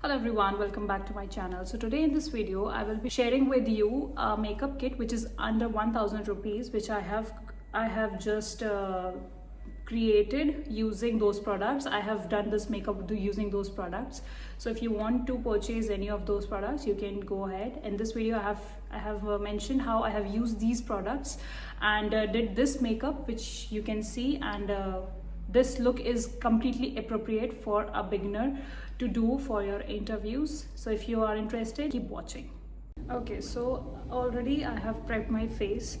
Hello everyone, welcome back to my channel. So today in this video I will be sharing with you a makeup kit which is under 1000 rupees, which I have just created using those products. I have done this makeup using those products. So if you want to purchase any of those products, you can go ahead. In this video I have mentioned how I have used these products and did this makeup, which you can see, and this look is completely appropriate for a beginner to do for your interviews. So if you are interested, keep watching. Okay, so already I have prepped my face.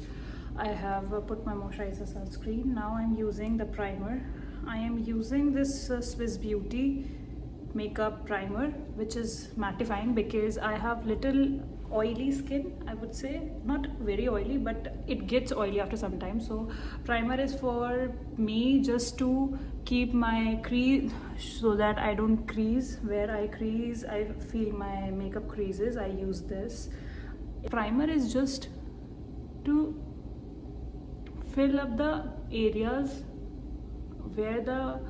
I have put my moisturizer, sunscreen. Now I'm using the primer. I am using this Swiss Beauty makeup primer, which is mattifying because I have little oily skin, I would say. Not very oily, but it gets oily after some time. So primer is for me just to keep my crease, so that I don't crease. Where I crease, I feel my makeup creases, I use this. Primer is just to fill up the areas where the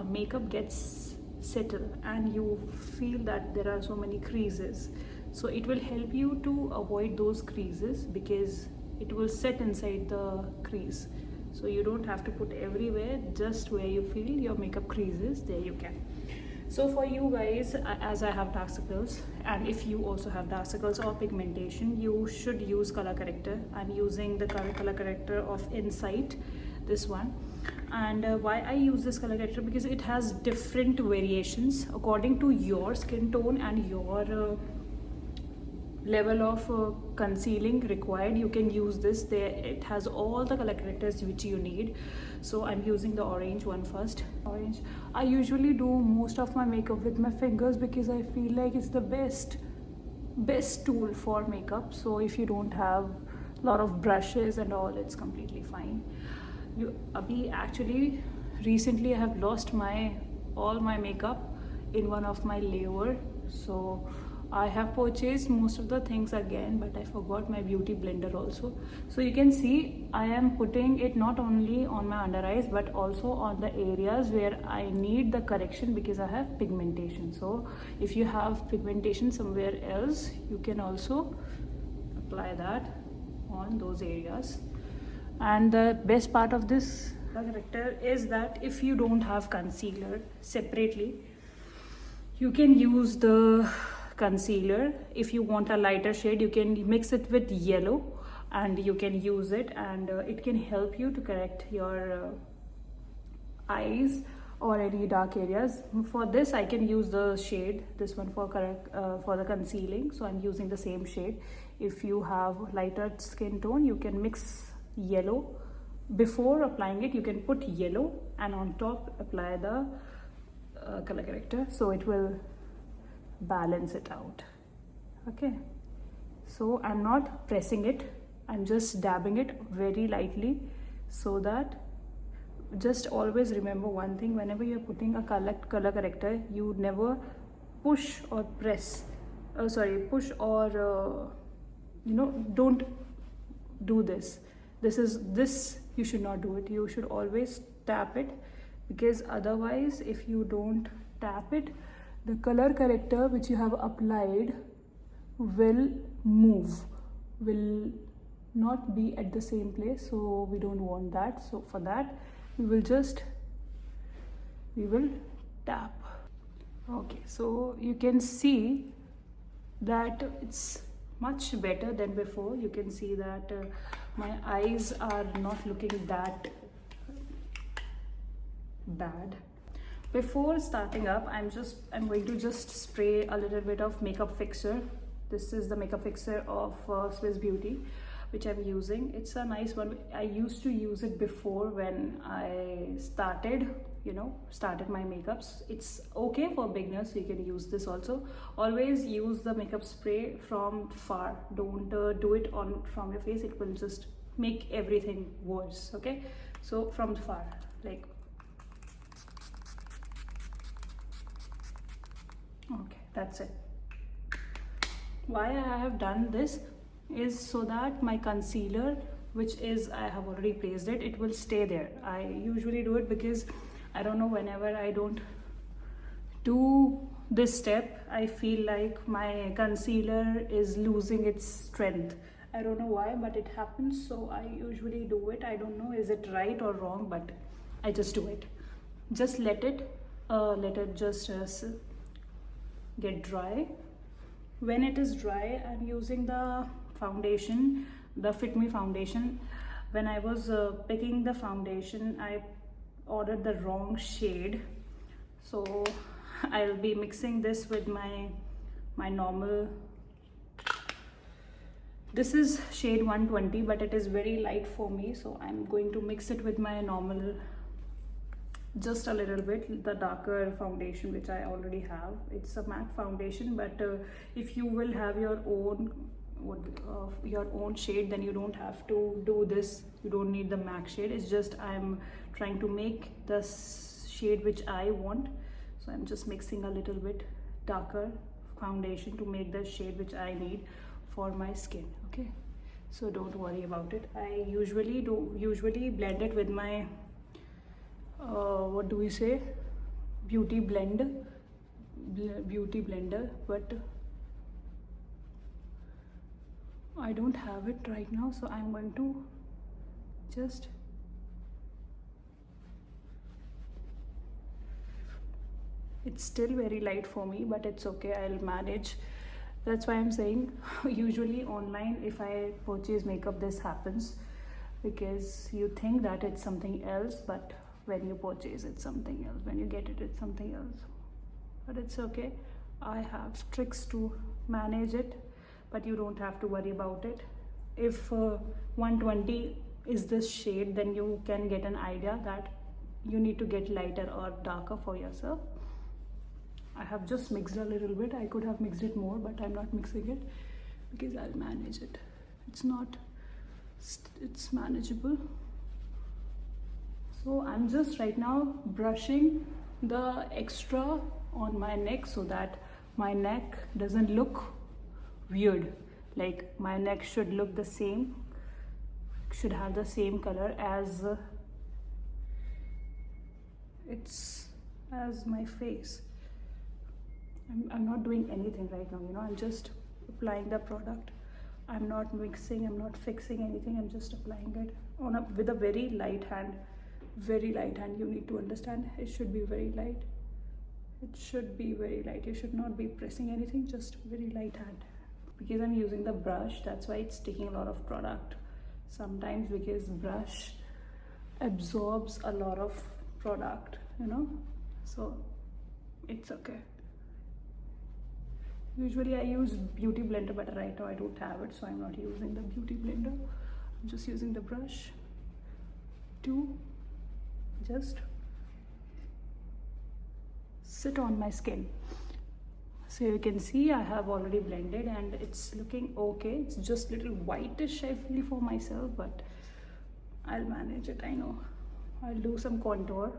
makeup gets settled and you feel that there are so many creases. So it will help you to avoid those creases because it will set inside the crease. So you don't have to put everywhere, just where you feel your makeup creases, there you can. So for you guys, as I have dark circles, and if you also have dark circles or pigmentation, you should use color corrector. I'm using the color corrector of Insight, this one. And why I use this color corrector, because it has different variations according to your skin tone and your level of concealing required. You can use this. There it has all the color correctors which you need. So I'm using the orange one first. Orange. I usually do most of my makeup with my fingers because I feel like it's the best tool for makeup. So if you don't have a lot of brushes and all, it's completely fine. Actually recently I have lost all my makeup in one of my layer, so I have purchased most of the things again, but I forgot my beauty blender also. So you can see I am putting it not only on my under eyes but also on the areas where I need the correction because I have pigmentation. So if you have pigmentation somewhere else, you can also apply that on those areas. And the best part of this corrector is that if you don't have concealer separately, you can use the concealer. If you want a lighter shade, you can mix it with yellow and you can use it, and it can help you to correct your eyes or any dark areas. For this I can use the shade, this one for the concealing, so I'm using the same shade. If you have lighter skin tone, you can mix yellow. Before applying it, you can put yellow and on top apply the color corrector, so it will balance it out. Okay, so I'm not pressing it, I'm just dabbing it very lightly, so that just always remember one thing: whenever you're putting a color corrector, you never push or press, don't do this. This you should not do it. You should always tap it, because otherwise if you don't tap it, the color corrector which you have applied will not be at the same place. So we don't want that. So for that we will tap. Okay, so you can see that it's much better than before. You can see that my eyes are not looking that bad. Before starting up, I'm going to just spray a little bit of makeup fixer. This is the makeup fixer of Swiss Beauty, which I'm using. It's a nice one. I used to use it before when I started my makeups. It's okay for beginners, so you can use this also. Always use the makeup spray from far. Don't do it from your face. It will just make everything worse. Okay, so from far, like. Okay, that's it. Why I have done this is so that my concealer, which is, I have already placed it, it will stay there. I usually do it because I don't know, whenever I don't do this step, I feel like my concealer is losing its strength. I don't know why, but it happens. So I usually do it. I don't know, is it right or wrong, but I just do it. Just let it just get dry. When it is dry, I'm using the foundation, the Fit Me foundation. When I was picking the foundation, I ordered the wrong shade, so I'll be mixing this with my normal. This is shade 120, but it is very light for me, so I'm going to mix it with my normal, just a little bit, the darker foundation which I already have. It's a MAC foundation, but if you will have your own shade, then you don't have to do this. You don't need the MAC shade. It's just I'm trying to make the shade which I want, so I'm just mixing a little bit darker foundation to make the shade which I need for my skin. Okay, so don't worry about it. I usually blend it with my what do we say, beauty blender, but I don't have it right now, so I'm going to just it's still very light for me, but it's okay, I'll manage. That's why I'm saying usually online, if I purchase makeup, this happens, because you think that it's something else, but when you purchase, it's something else. When you get it, it's something else. But it's okay. I have tricks to manage it, but you don't have to worry about it. If 120 is this shade, then you can get an idea that you need to get lighter or darker for yourself. I have just mixed a little bit. I could have mixed it more, but I'm not mixing it because I'll manage it. It's manageable. So I'm just right now brushing the extra on my neck so that my neck doesn't look weird. Like my neck should look the same, should have the same color as my face. I'm not doing anything right now, you know, I'm just applying the product. I'm not mixing, I'm not fixing anything, I'm just applying it with a very light hand. Very light hand, you need to understand, it should be very light. It should be very light. You should not be pressing anything, just very light hand. Because I'm using the brush, that's why it's taking a lot of product sometimes, because brush absorbs a lot of product, you know, so it's okay. Usually I use beauty blender, but right now I don't have it, so I'm not using the beauty blender. I'm just using the brush to just sit on my skin. So you can see I have already blended and it's looking okay. It's just little whitish I feel for myself, but I'll manage it. I know I'll do some contour,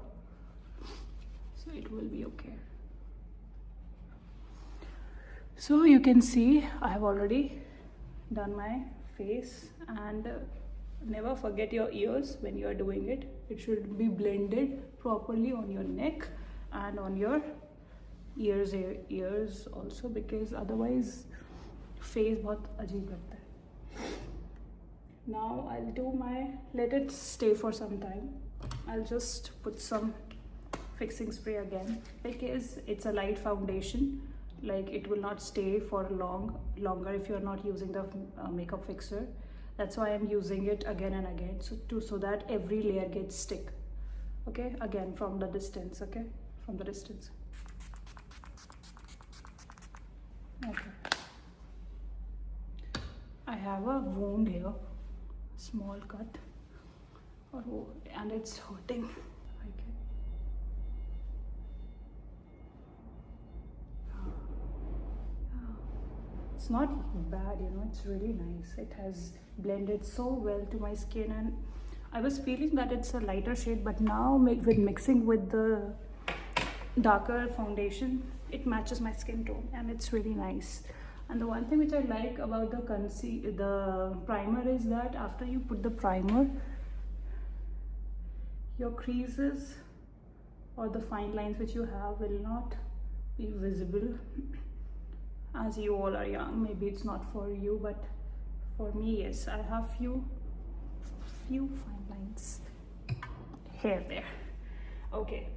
so it will be okay. So you can see I have already done my face, and never forget your ears when you are doing it. It should be blended properly on your neck and on your ears also, because otherwise face बहुत अजीब लगता है. Now I'll do let it stay for some time. I'll just put some fixing spray again, because it's a light foundation. Like it will not stay for longer if you're not using the makeup fixer. That's why I'm using it again and again, so that every layer gets stick. Okay, again from the distance. Okay, from the distance. Okay, I have a wound here, small cut, and it's hurting. Okay. It's not bad, you know, it's really nice. It has blended so well to my skin, and I was feeling that it's a lighter shade, but now with mixing with the darker foundation, it matches my skin tone and it's really nice. And the one thing which I like about the primer is that after you put the primer, your creases or the fine lines which you have will not be visible, as you all are young. Maybe it's not for you, but for me, yes. I have few fine lines here, there. Okay.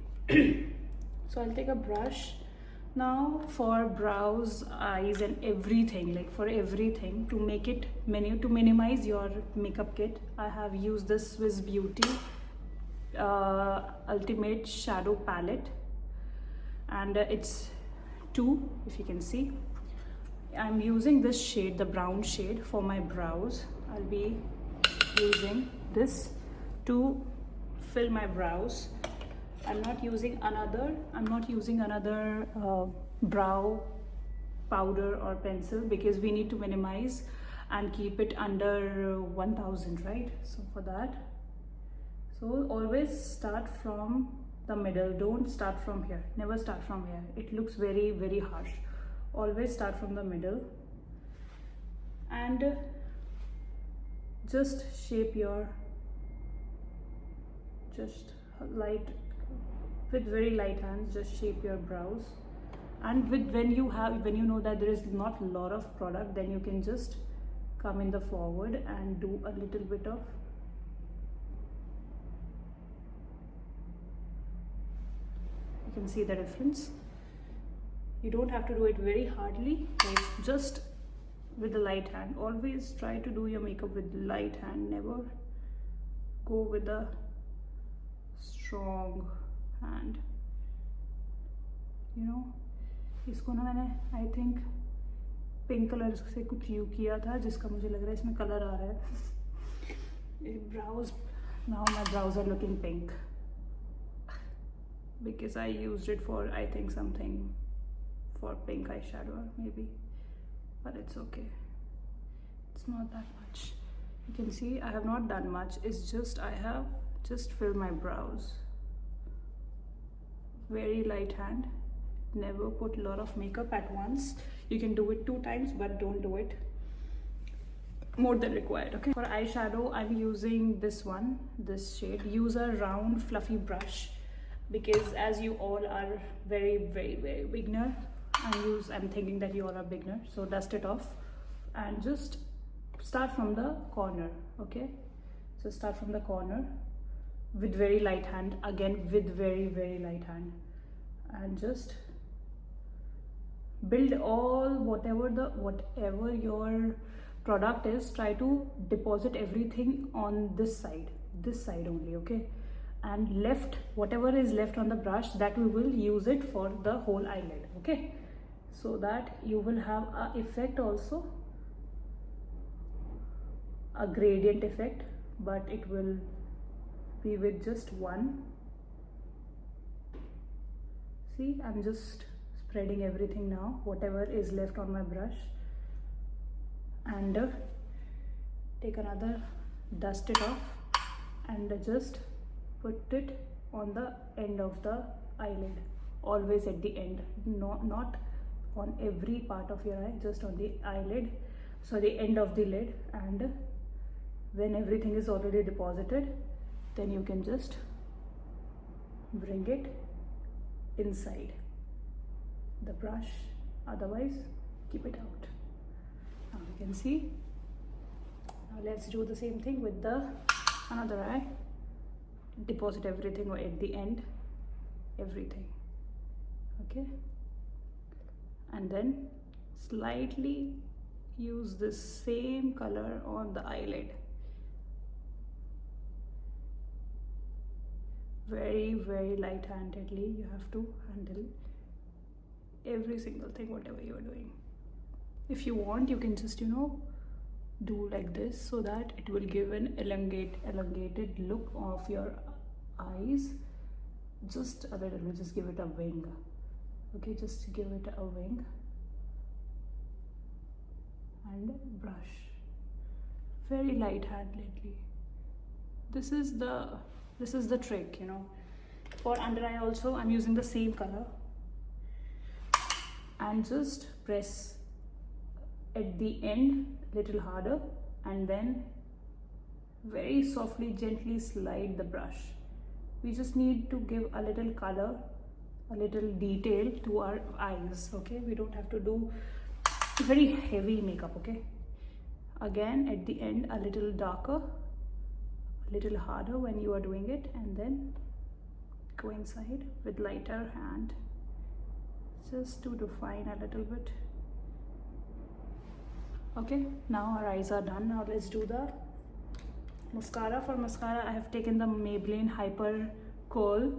So I'll take a brush now for brows, eyes, and everything, like for everything, to make it to minimize your makeup kit. I have used this Swiss Beauty Ultimate Shadow Palette, and it's 2, if you can see. I'm using this shade, the brown shade, for my brows. I'll be using this to fill my brows. I'm not using another brow powder or pencil, because we need to minimize and keep it under 1000, right? So for that, so always start from the middle. Don't start from here. Never start from here. It looks very, very harsh. Always start from the middle and just shape your, just light, with very light hands, just shape your brows. And when you know that there is not a lot of product, then you can just come in the forward and do a little bit of, you can see the difference. You don't have to do it very hardly, like just with the light hand. Always try to do your makeup with light hand, never go with a strong hand. You know, इसको ना मैंने I think pink colour से कुछ use किया था, जिसका मुझे लग रहा है इसमें कलर आ रहा है. Brows, now my brows are looking pink because I used it for, I think, something for pink eyeshadow maybe, but it's okay. It's not that much. You can see I have not done much. It's just I have just filled my brows. Very light hand. Never put a lot of makeup at once. You can do it 2 times, but don't do it more than required. Okay, for eyeshadow I'm using this one, this shade. Use a round fluffy brush, because as you all are very, very, very beginner, I'm thinking that you all are beginner, so dust it off and just start from the corner. Okay, so start from the corner with very light hand, again with very, very light hand, and just build all whatever your product is. Try to deposit everything on this side only. Okay, and left, whatever is left on the brush, that we will use it for the whole eyelid. Okay, so that you will have a effect also, a gradient effect, but it will be with just one. See, I'm just spreading everything now, whatever is left on my brush, and take another, dust it off, and just put it on the end of the eyelid. Always at the end, not on every part of your eye, just on the eyelid, so the end of the lid. And when everything is already deposited, then you can just bring it inside the brush, otherwise keep it out. Now you can see. Now let's do the same thing with the another eye. Deposit everything at the end, everything. Okay, and then slightly use the same color on the eyelid. Very, very light handedly you have to handle every single thing, whatever you are doing. If you want, you can just, you know, do like this, so that it will give an elongated look of your eyes. Just a little bit, just give it a wing. Okay, just give it a wing and brush very light handedly. This is the trick, you know. For under eye also I'm using the same color, and just press at the end little harder, and then very softly, gently slide the brush. We just need to give a little color a little detail to our eyes. Okay, we don't have to do very heavy makeup. Okay, again at the end a little darker, a little harder when you are doing it, and then go inside with lighter hand just to define a little bit. Okay, now our eyes are done. Now let's do the mascara. For mascara, I have taken the Maybelline Hyper Curl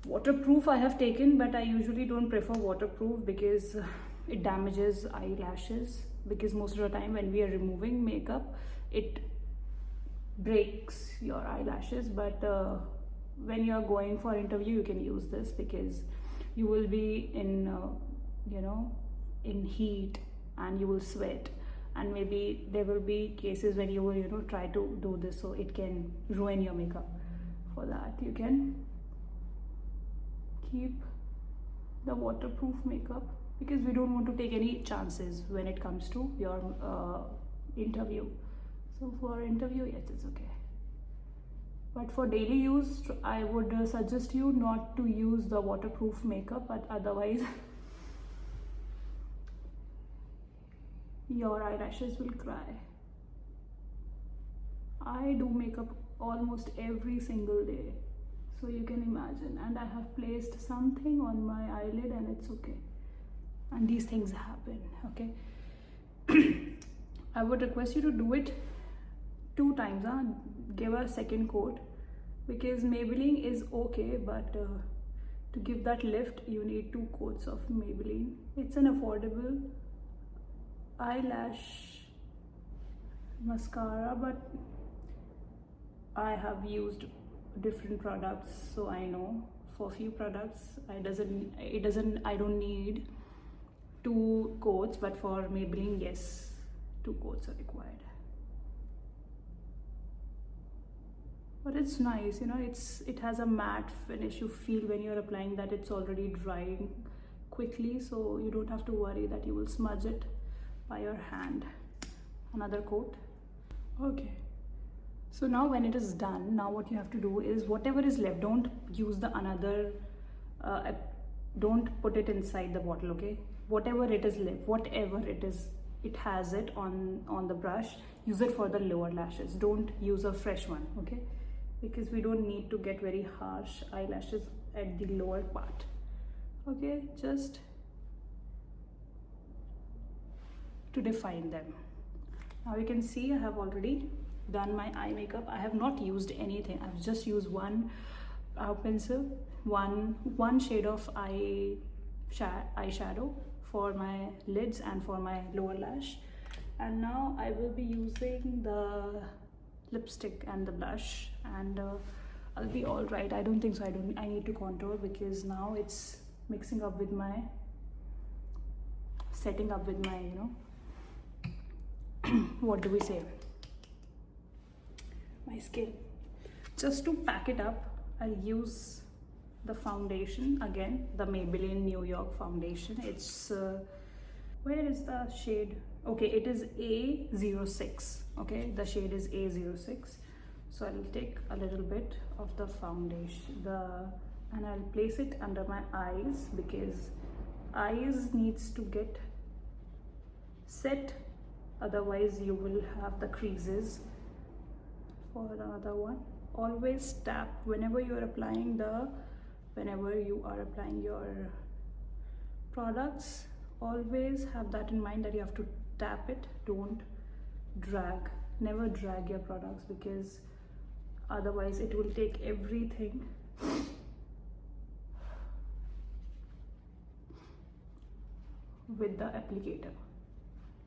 waterproof. I have taken, but I usually don't prefer waterproof because it damages eyelashes, because most of the time when we are removing makeup it breaks your eyelashes. But when you are going for interview, you can use this because you will be in you know, in heat and you will sweat, and maybe there will be cases when you will, you know, try to do this, so it can ruin your makeup. For that, you can keep the waterproof makeup because we don't want to take any chances when it comes to your interview. So for interview, yes, it's okay. But for daily use, I would suggest you not to use the waterproof makeup, but otherwise your eyelashes will cry. I do makeup almost every single day, so you can imagine, and I have placed something on my eyelid and it's okay, and these things happen. Okay. I would request you to do it 2 times, give a second coat, because Maybelline is okay, but to give that lift you need 2 coats of Maybelline. It's an affordable eyelash mascara, but I have used different products, so I know for few products I don't need 2 coats, but for Maybelline, yes, 2 coats are required. But it's nice, you know, it has a matte finish. You feel when you're applying that it's already drying quickly, so you don't have to worry that you will smudge it by your hand. Another coat. Okay, so now when it is done, now what you have to do is whatever is left, don't use the another don't put it inside the bottle. Okay, whatever it is left, whatever it is, it has it on the brush, use it for the lower lashes. Don't use a fresh one. Okay, because we don't need to get very harsh eyelashes at the lower part. Okay, just to define them. Now you can see I have already done my eye makeup. I have not used anything. I've just used one pencil, one shade of eyeshadow for my lids and for my lower lash, and now I will be using the lipstick and the blush, and I'll be all right. I don't think so. I need to contour because now it's mixing up with my, setting up with my, you know, what do we say, my skin. Just to pack it up, I'll use the foundation again, the Maybelline New York foundation. It's where is the shade? Okay, it is A06. Okay, the shade is A06. So I'll take a little bit of the foundation, and I'll place it under my eyes because eyes needs to get set, otherwise you will have the creases. For another one, always tap whenever you are applying your products. Always have that in mind that you have to tap it. Don't drag. Never drag your products because otherwise it will take everything. With the applicator,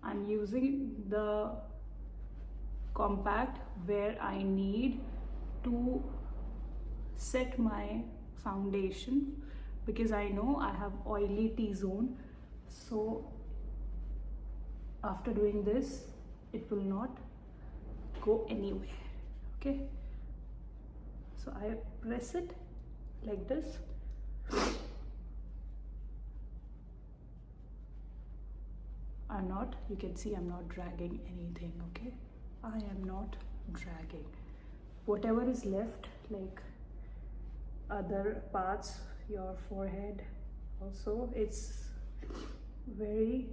I'm using the compact where I need to set my foundation because I know I have oily T-zone, so after doing this it will not go anywhere. Okay, so I press it like this. You can see I'm not dragging anything. Okay, I am not dragging. Whatever is left, like other parts, your forehead also. It's very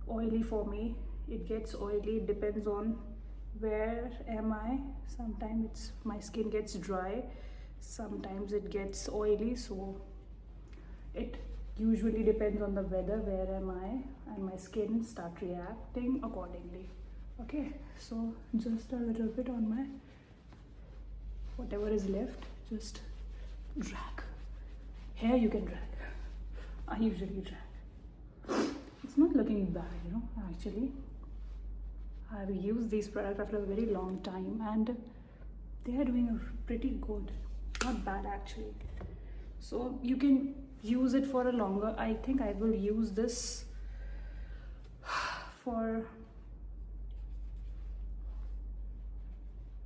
oily for me. It gets oily, it depends on where am I. Sometimes it's my skin gets dry, sometimes it gets oily, so it usually depends on the weather, where am I, and my skin start reacting accordingly. Okay, so just a little bit on my whatever is left, just drag. Hair you can drag. I usually drag. It's not looking bad, you know, actually. I've used these products after a very long time and they are doing a pretty good. Not bad actually. So you can use it for a longer. I think I will use this for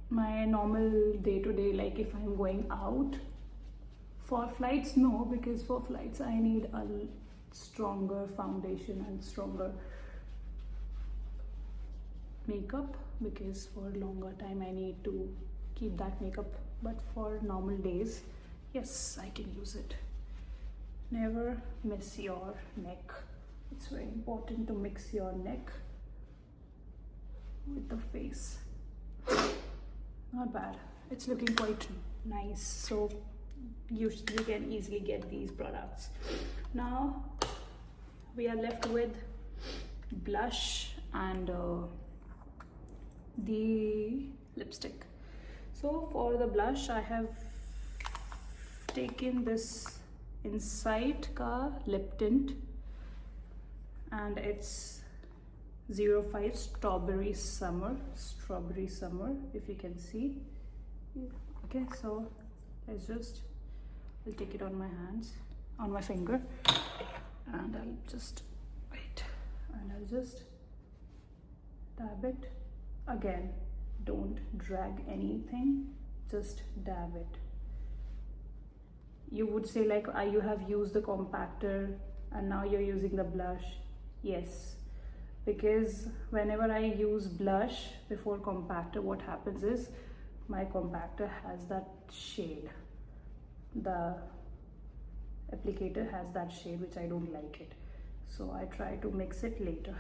my normal day-to-day, like if I'm going out. For flights, no, because for flights I need a stronger foundation and stronger makeup, because for a longer time I need to keep that makeup. But for normal days, yes, I can use it. Never miss your neck. It's very important to mix your neck with the face. Not bad. It's looking quite nice. So you can easily get these products. Now we are left with blush and the lipstick. So for the blush, I have taken this Nykaa lip tint and it's 05 strawberry summer, if you can see. Okay, so I'll take it on my hands, on my finger, and I'll just wait, and I'll just dab it. Again, don't drag anything, just dab it. You would say like, you have used the compactor and now you're using the blush. Yes, because whenever I use blush before compactor, what happens is my compactor has that shade. The applicator has that shade which I don't like it. So I try to mix it later.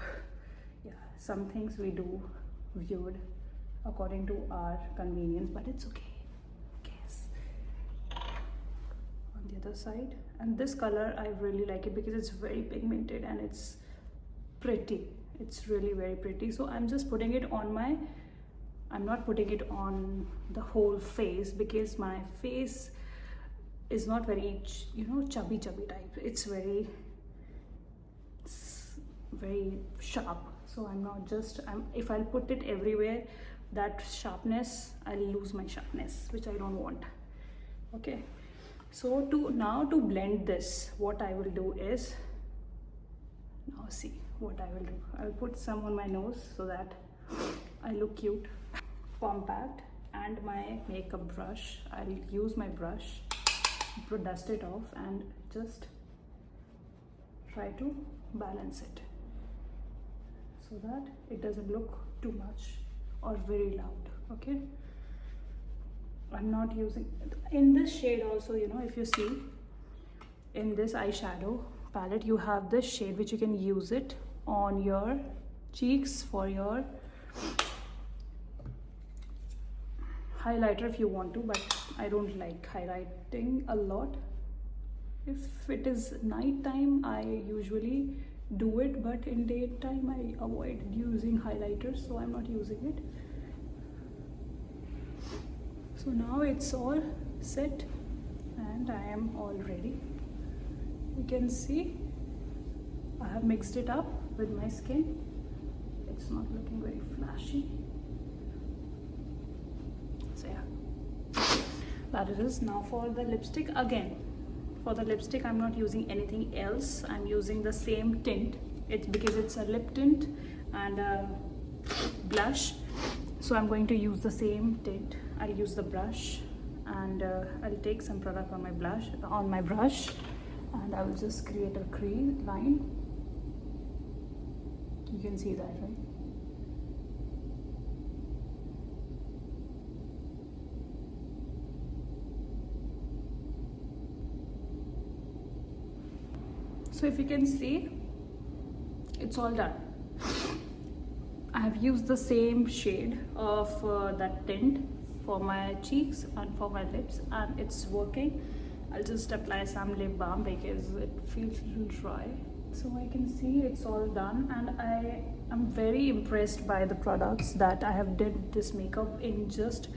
Yeah, some things we do viewed according to our convenience, but it's okay. Yes. On the other side, and this color I really like it because it's very pigmented and it's pretty. It's really very pretty. So I'm just putting it on my, I'm not putting it on the whole face because my face is not very, you know, chubby type. It's very sharp. So I'm not just, if I'll put it everywhere, that sharpness, I'll lose my sharpness, which I don't want. Okay, so to blend this, what I will do is, now see what I will do. I'll put some on my nose so that I look cute. Compact and my makeup brush. I'll use my brush, dust it off and just try to balance it so that it doesn't look too much or very loud. Okay, I'm not using in this shade also, you know, if you see in this eyeshadow palette, you have this shade which you can use it on your cheeks for your highlighter if you want to, but I don't like highlighting a lot. If it is night time, I usually do it, but in daytime I avoid using highlighters, so I'm not using it. So now it's all set and I am all ready. You can see I have mixed it up with my skin. It's not looking very flashy. So yeah, that it is. Now for the lipstick, again, for the lipstick I'm not using anything else. I'm using the same tint. It's because it's a lip tint and a blush, so I'm going to use the same tint. I'll use the brush and I'll take some product on my brush, and I will just create a crease line. You can see that, right? So if you can see, it's all done. I have used the same shade of that tint for my cheeks and for my lips, and it's working. I'll just apply some lip balm because it feels a little dry. So I can see it's all done, and I am very impressed by the products that I have did this makeup in, just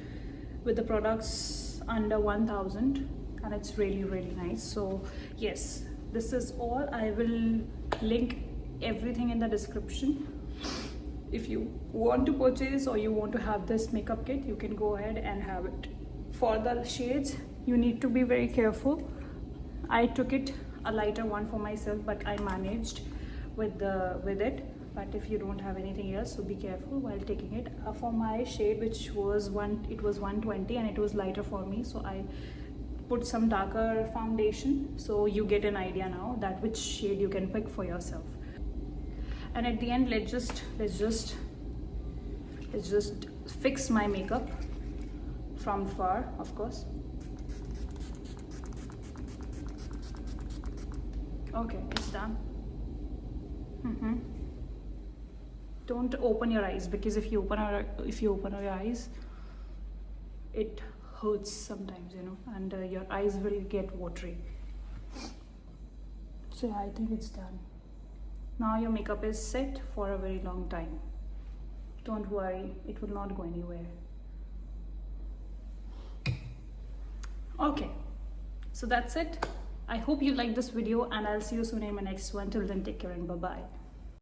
with the products under 1000, and it's really nice. So yes, this is all. I will link everything in the description. If you want to purchase or you want to have this makeup kit, you can go ahead and have it. For the shades, you need to be very careful. I took it a lighter one for myself, but I managed with it. But if you don't have anything else, so be careful while taking it. For my shade, which was 120, and it was lighter for me, so I put some darker foundation, so you get an idea now that which shade you can pick for yourself. And at the end, let's just fix my makeup from far, of course. Okay, it's done. Don't open your eyes, because if you open your eyes, it hurts sometimes, you know, and your eyes will get watery. So I think it's done. Now your makeup is set for a very long time. Don't worry, it will not go anywhere. Okay, so that's it. I hope you liked this video, and I'll see you soon in my next one. Till then, take care and bye-bye.